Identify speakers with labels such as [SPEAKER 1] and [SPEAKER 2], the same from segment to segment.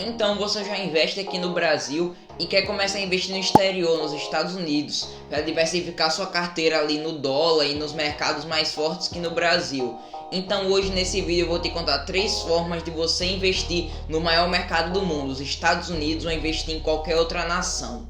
[SPEAKER 1] Então você já investe aqui no Brasil e quer começar a investir no exterior, nos Estados Unidos, para diversificar sua carteira ali no dólar e nos mercados mais fortes que no Brasil. Então hoje nesse vídeo eu vou te contar 3 formas de você investir no maior mercado do mundo, os Estados Unidos, ou investir em qualquer outra nação.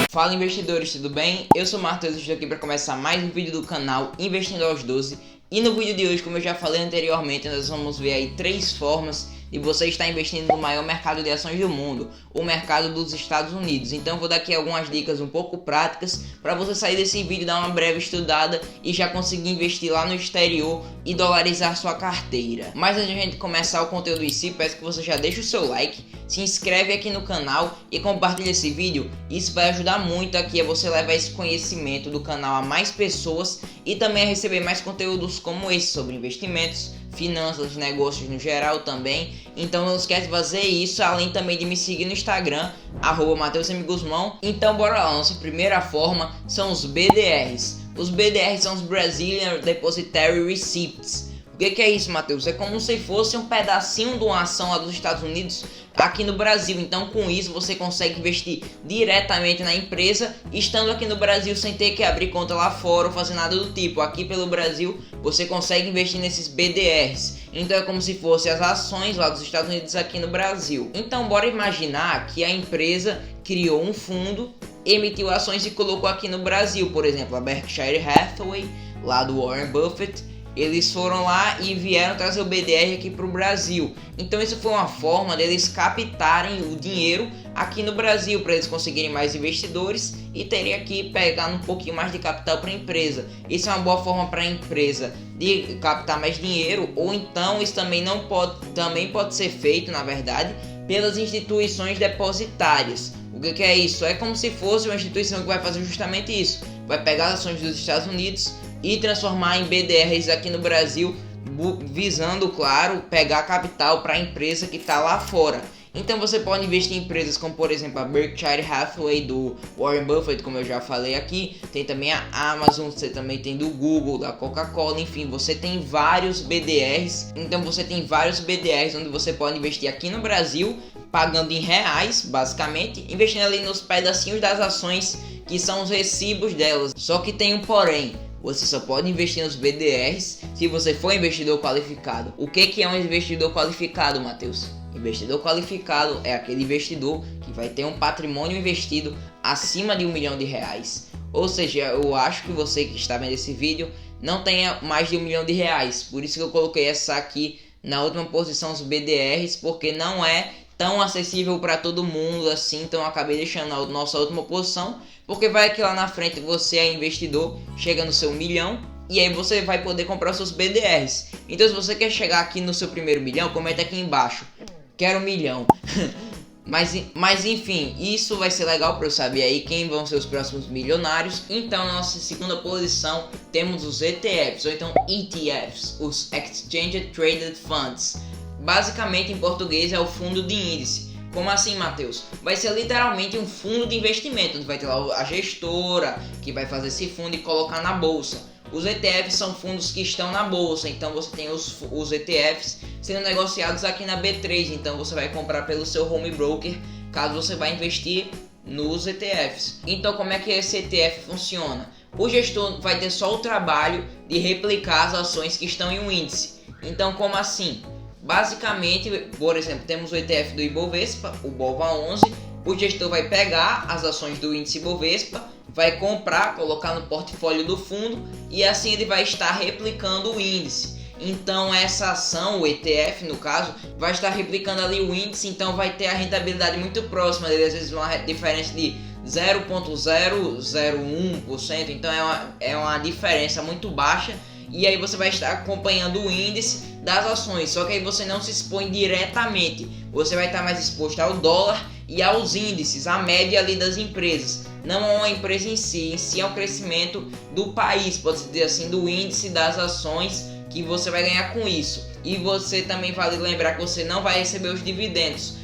[SPEAKER 1] Fala investidores, tudo bem? Eu sou o Matheus e estou aqui para começar mais um vídeo do canal Investindo aos 12. E no vídeo de hoje, como eu já falei anteriormente, nós vamos ver aí 3 formas de você estar investindo no maior mercado de ações do mundo, o mercado dos Estados Unidos. Então vou dar aqui algumas dicas um pouco práticas para você sair desse vídeo, dar uma breve estudada e já conseguir investir lá no exterior e dolarizar sua carteira. Mas antes de a gente começar o conteúdo em si, peço que você já deixe o seu like, se inscreve aqui no canal e compartilhe esse vídeo. Isso vai ajudar muito aqui a você levar esse conhecimento do canal a mais pessoas e também a receber mais conteúdos como esse sobre investimentos, finanças, negócios no geral também. Então não esquece de fazer isso, além também de me seguir no Instagram, @MatheusMGuzmão. Então bora lá, nossa primeira forma são os BDRs. Os BDRs são os Brazilian Depositary Receipts. O que é isso, Matheus? É como se fosse um pedacinho de uma ação lá dos Estados Unidos aqui no Brasil. Então com isso você consegue investir diretamente na empresa, estando aqui no Brasil sem ter que abrir conta lá fora ou fazer nada do tipo. Aqui pelo Brasil você consegue investir nesses BDRs. Então é como se fossem as ações lá dos Estados Unidos aqui no Brasil. Então bora imaginar que a empresa criou um fundo, emitiu ações e colocou aqui no Brasil. Por exemplo, a Berkshire Hathaway, lá do Warren Buffett. Eles foram lá e vieram trazer o BDR aqui para o Brasil. Então isso foi uma forma deles captarem o dinheiro aqui no Brasil, para eles conseguirem mais investidores e terem aqui pegando um pouquinho mais de capital para a empresa. Isso é uma boa forma para a empresa de captar mais dinheiro, ou então isso também pode ser feito, na verdade, pelas instituições depositárias. O que é isso? É como se fosse uma instituição que vai fazer justamente isso. Vai pegar as ações dos Estados Unidos e transformar em BDRs aqui no Brasil, visando, claro, pegar capital para a empresa que está lá fora. Então você pode investir em empresas como, por exemplo, a Berkshire Hathaway do Warren Buffett, como eu já falei aqui. Tem também a Amazon, você também tem do Google, da Coca-Cola, enfim, você tem vários BDRs. Então você tem vários BDRs onde você pode investir aqui no Brasil, pagando em reais, basicamente, investindo ali nos pedacinhos das ações que são os recibos delas. Só que tem um porém. Você só pode investir nos BDRs se você for investidor qualificado. O que é um investidor qualificado, Matheus? Investidor qualificado é aquele investidor que vai ter um patrimônio investido acima de R$1 milhão. Ou seja, eu acho que você que está vendo esse vídeo não tenha mais de R$1 milhão. Por isso que eu coloquei essa aqui na última posição, os BDRs, porque não é tão acessível para todo mundo assim. Então eu acabei deixando a nossa última posição, porque vai que lá na frente você é investidor, chega no seu 1 milhão e aí você vai poder comprar os seus BDRs. Então se você quer chegar aqui no seu primeiro milhão, comenta aqui embaixo, quero 1 milhão. mas enfim, isso vai ser legal para eu saber aí quem vão ser os próximos milionários. Então na nossa segunda posição temos os ETFs, ou então ETFs, os Exchange Traded Funds. Basicamente em português é o fundo de índice. Como assim, Matheus? Vai ser literalmente um fundo de investimento, onde vai ter lá a gestora que vai fazer esse fundo e colocar na bolsa. Os ETFs são fundos que estão na bolsa, então você tem os ETFs sendo negociados aqui na B3, então você vai comprar pelo seu home broker, caso você vá investir nos ETFs. Então como é que esse ETF funciona? O gestor vai ter só o trabalho de replicar as ações que estão em um índice. Então como assim? Basicamente, por exemplo, temos o ETF do Ibovespa, o BOVA11. O gestor vai pegar as ações do índice Ibovespa, vai comprar, colocar no portfólio do fundo e assim ele vai estar replicando o índice. Então essa ação, o ETF no caso, vai estar replicando ali o índice, então vai ter a rentabilidade muito próxima dele, às vezes uma diferença de 0,001%, então é uma diferença muito baixa. E aí você vai estar acompanhando o índice das ações, só que aí você não se expõe diretamente, você vai estar mais exposto ao dólar e aos índices, a média ali das empresas, não é uma empresa em si é o crescimento do país, pode-se dizer assim, do índice das ações que você vai ganhar com isso. E você também vale lembrar que você não vai receber os dividendos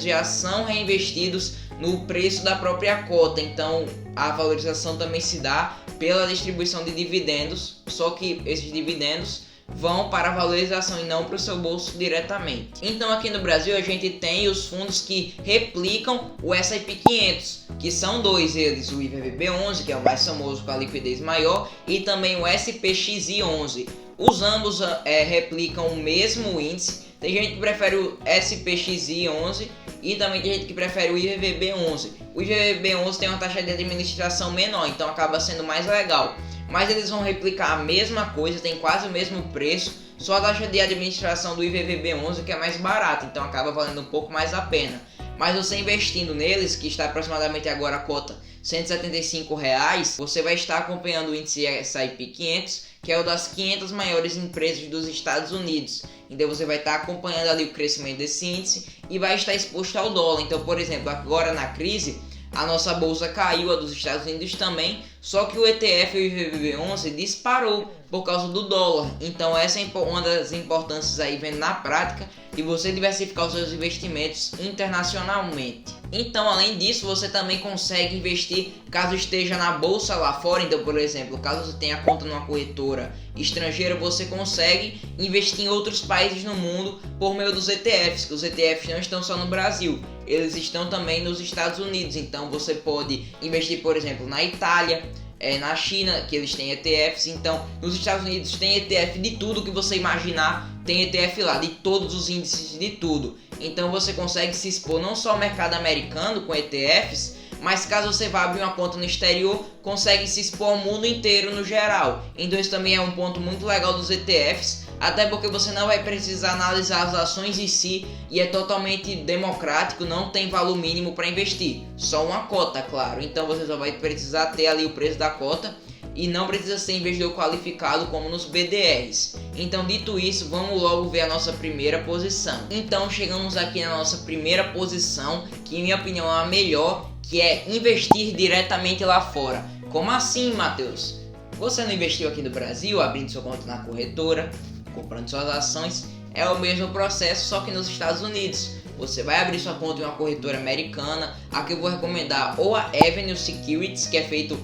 [SPEAKER 1] já são reinvestidos no preço da própria cota, então a valorização também se dá pela distribuição de dividendos, só que esses dividendos vão para a valorização e não para o seu bolso diretamente. Então aqui no Brasil a gente tem os fundos que replicam o S&P 500, que são dois eles, o IVVB11, que é o mais famoso com a liquidez maior, e também o SPXI11. Os ambos replicam o mesmo índice. Tem gente que prefere o SPXI11 e também tem gente que prefere o IVVB11. O IVVB11 tem uma taxa de administração menor, então acaba sendo mais legal. Mas eles vão replicar a mesma coisa, tem quase o mesmo preço, só a taxa de administração do IVVB11 que é mais barata, então acaba valendo um pouco mais a pena. Mas você investindo neles, que está aproximadamente agora a cota R$175, você vai estar acompanhando o índice S&P 500, que é o das 500 maiores empresas dos Estados Unidos. Então você vai estar acompanhando ali o crescimento desse índice e vai estar exposto ao dólar. Então, por exemplo, agora na crise, a nossa bolsa caiu, a dos Estados Unidos também, só que o ETF, o IVVB11, disparou por causa do dólar. Então essa é uma das importâncias aí vendo na prática de você diversificar os seus investimentos internacionalmente. Então, além disso, você também consegue investir caso esteja na bolsa lá fora. Então, por exemplo, caso você tenha conta numa corretora estrangeira, você consegue investir em outros países no mundo por meio dos ETFs, que os ETFs não estão só no Brasil, eles estão também nos Estados Unidos. Então você pode investir, por exemplo, na Itália, na China, que eles têm ETFs. Então nos Estados Unidos tem ETF de tudo que você imaginar, tem ETF lá, de todos os índices, de tudo. Então você consegue se expor não só ao mercado americano com ETFs, mas caso você vá abrir uma conta no exterior, consegue se expor ao mundo inteiro no geral. Então isso também é um ponto muito legal dos ETFs, até porque você não vai precisar analisar as ações em si e é totalmente democrático, não tem valor mínimo para investir, só uma cota, claro. Então você só vai precisar ter ali o preço da cota e não precisa ser investidor qualificado como nos BDRs. Então, dito isso, vamos logo ver a nossa primeira posição. Então chegamos aqui na nossa primeira posição, que em minha opinião é a melhor, que é investir diretamente lá fora. Como assim, Matheus? Você não investiu aqui no Brasil, abrindo sua conta na corretora, comprando suas ações? É o mesmo processo, só que nos Estados Unidos. Você vai abrir sua conta em uma corretora americana. Aqui eu vou recomendar ou a Avenue Securities, que é feito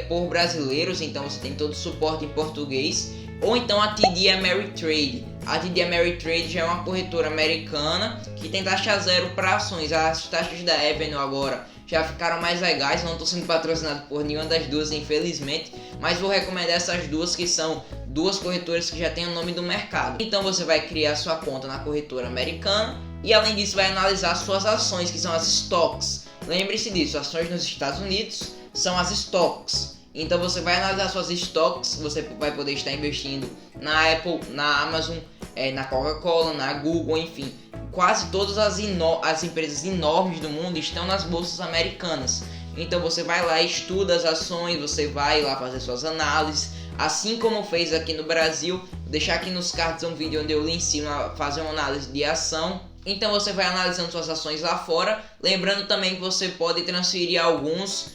[SPEAKER 1] por brasileiros, então você tem todo o suporte em português, ou então a TD Ameritrade. A TD Ameritrade já é uma corretora americana que tem taxa zero para ações. As taxas da Avenue agora já ficaram mais legais, não estou sendo patrocinado por nenhuma das duas, infelizmente, mas vou recomendar essas duas, que são duas corretoras que já têm o nome do mercado. Então você vai criar sua conta na corretora americana e, além disso, vai analisar suas ações, que são as stocks. Lembre-se disso, ações nos Estados Unidos são as stocks. Então você vai analisar suas stocks, você vai poder estar investindo na Apple, na Amazon, na Coca-Cola, na Google, enfim. Quase todas as empresas enormes do mundo estão nas bolsas americanas. Então você vai lá, estuda as ações, você vai lá fazer suas análises, assim como fez aqui no Brasil. Vou deixar aqui nos cards um vídeo onde eu lhe ensino a fazer uma análise de ação. Então você vai analisando suas ações lá fora, lembrando também que você pode transferir alguns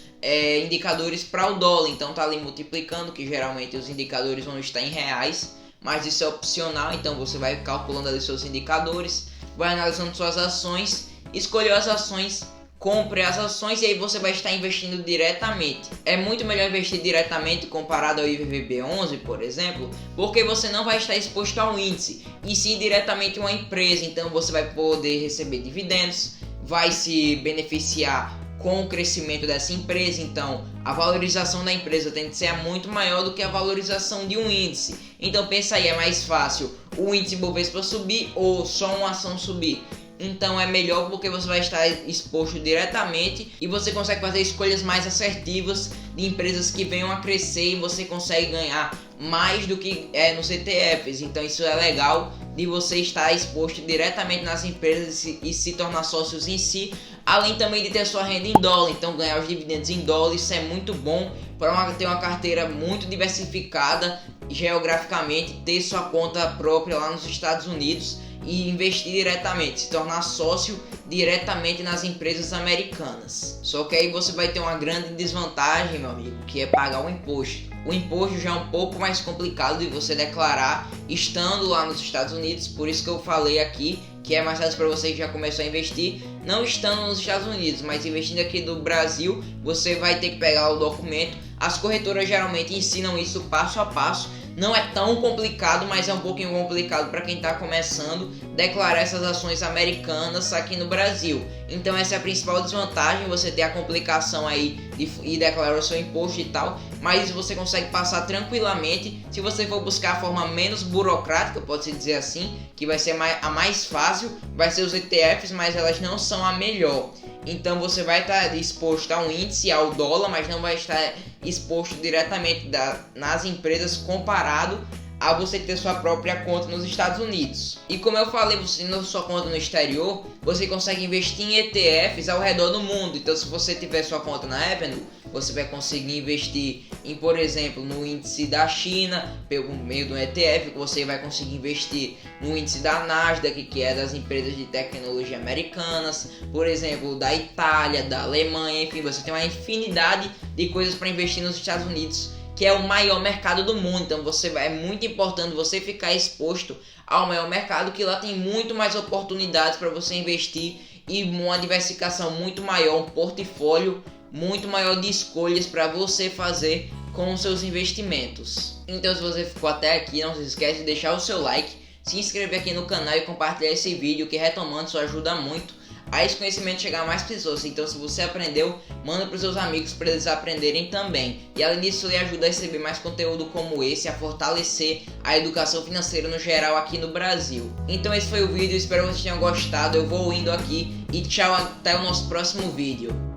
[SPEAKER 1] indicadores para o dólar. Então tá ali multiplicando, que geralmente os indicadores vão estar em reais, mas isso é opcional. Então você vai calculando ali seus indicadores, vai analisando suas ações, escolheu as ações, compre as ações e aí você vai estar investindo diretamente. É muito melhor investir diretamente comparado ao IVVB11, por exemplo, porque você não vai estar exposto ao índice, e sim diretamente a uma empresa. Então você vai poder receber dividendos, vai se beneficiar com o crescimento dessa empresa. Então a valorização da empresa tem que ser muito maior do que a valorização de um índice. Então pensa aí, é mais fácil o índice Bovespa subir ou só uma ação subir? Então é melhor, porque você vai estar exposto diretamente e você consegue fazer escolhas mais assertivas de empresas que venham a crescer, e você consegue ganhar mais do que nos ETFs. Então isso é legal, de você estar exposto diretamente nas empresas e se tornar sócios em si, além também de ter sua renda em dólar. Então ganhar os dividendos em dólar, isso é muito bom para ter uma carteira muito diversificada geograficamente, ter sua conta própria lá nos Estados Unidos e investir diretamente, se tornar sócio diretamente nas empresas americanas. Só que aí você vai ter uma grande desvantagem, meu amigo, que é pagar o imposto. O imposto já é um pouco mais complicado de você declarar estando lá nos Estados Unidos, por isso que eu falei aqui que é mais fácil para você que já começou a investir não estando nos Estados Unidos, mas investindo aqui do Brasil. Você vai ter que pegar o documento, As corretoras geralmente ensinam isso passo a passo. Não é tão complicado, mas é um pouquinho complicado para quem está começando declarar essas ações americanas aqui no Brasil. Então essa é a principal desvantagem, você ter a complicação aí de declarar o seu imposto e tal, mas você consegue passar tranquilamente se você for buscar a forma menos burocrática, pode-se dizer assim, que vai ser a mais fácil, vai ser os ETFs, mas elas não são a melhor. Então você vai estar exposto a um índice, ao dólar, mas não vai estar exposto diretamente nas empresas comparado a você ter sua própria conta nos Estados Unidos. E como eu falei, você tendo sua conta no exterior, você consegue investir em ETFs ao redor do mundo. Então se você tiver sua conta na Avenue, você vai conseguir investir em, por exemplo, no índice da China, pelo meio do ETF, você vai conseguir investir no índice da Nasdaq, que é das empresas de tecnologia americanas, por exemplo, da Itália, da Alemanha, enfim, você tem uma infinidade de coisas para investir nos Estados Unidos, que é o maior mercado do mundo. Então é muito importante você ficar exposto ao maior mercado, que lá tem muito mais oportunidades para você investir e uma diversificação muito maior, um portfólio muito maior de escolhas para você fazer com os seus investimentos. Então se você ficou até aqui, não se esquece de deixar o seu like, se inscrever aqui no canal e compartilhar esse vídeo, que retomando isso ajuda muito a esse conhecimento chegar a mais pessoas. Então se você aprendeu, manda para os seus amigos para eles aprenderem também. E além disso, ele ajuda a receber mais conteúdo como esse, a fortalecer a educação financeira no geral aqui no Brasil. Então esse foi o vídeo, espero que vocês tenham gostado. Eu vou indo aqui e tchau, até o nosso próximo vídeo.